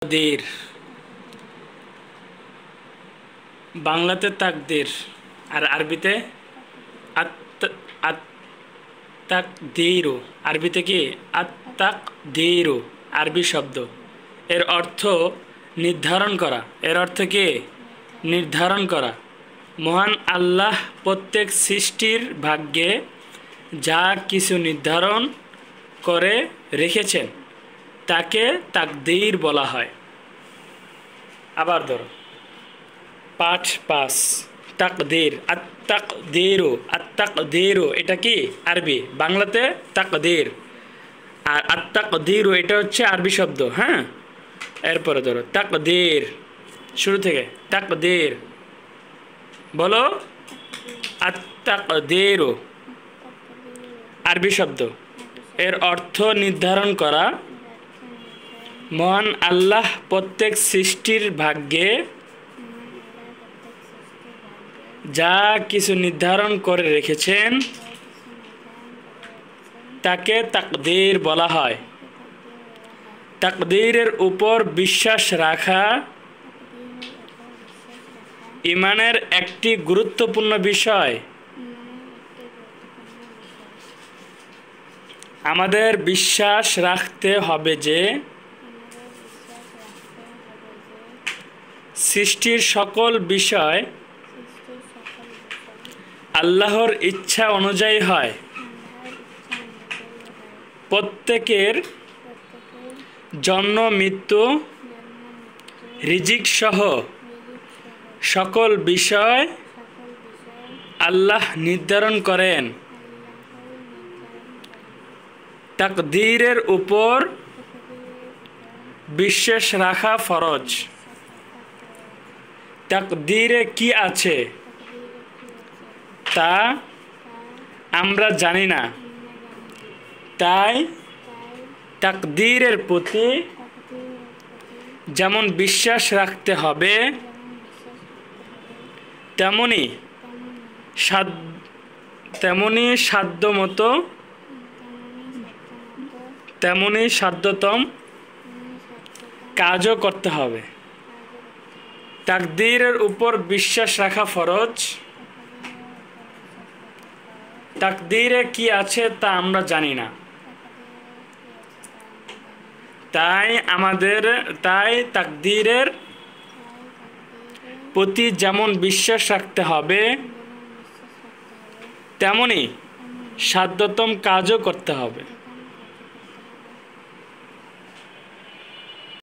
তাকদীর বাংলাতে তাকদীর আর আরবিতে আত-তাকদীরু। আরবিতে কি আত-তাকদীরু আরবি শব্দ। এর অর্থ নির্ধারণ করা। এর অর্থ কি নির্ধারণ করা। মহান আল্লাহ প্রত্যেক সৃষ্টির ভাগ্যে যা কিছু নির্ধারণ করে রেখেছেন তাকে তাকদীর বলা হয়। আবার ধরো পাঠ ৫ তাকদীর আত-তাকদীরু। আত-তাকদীরু এটা কি আরবি, বাংলাতে তাকদীর। আর আত-তাকদীরু এটা হচ্ছে আরবি শব্দ। হ্যাঁ, এরপরে ধরো তাকদীর, শুরু থেকে তাকদীর বলো। আত-তাকদীরু আরবি শব্দ। এর অর্থ নির্ধারণ করা। মহান আল্লাহ প্রত্যেক সৃষ্টির ভাগ্যে যা কিছু নির্ধারণ করে রেখেছেন তাকে তাকদীর বলা হয়। তাকদীরের উপর বিশ্বাস রাখা ঈমানের একটি গুরুত্বপূর্ণ বিষয়। আমাদের বিশ্বাস রাখতে হবে যে সৃষ্টির সকল বিষয় আল্লাহর ইচ্ছা অনুযায়ী হয়। প্রত্যেকের জন্ম মৃত্যু রিজিক সহ সকল বিষয় আল্লাহ নির্ধারণ করেন। তাকদীরের উপর বিশ্বাস রাখা ফরজ। তাকদীরে কি আছে তা আমরা জানি না, তাই তাকদীরের প্রতি যেমন বিশ্বাস রাখতে হবে তেমনি সাধ্যতম কাজও করতে হবে। তাকদীরের উপর বিশ্বাস রাখা ফরজ। তাকদীরে কি আছে তা আমরা জানি না, তাই তাকদীরের প্রতি যেমন বিশ্বাস রাখতে হবে তেমনি সাধ্যতম কাজও করতে হবে।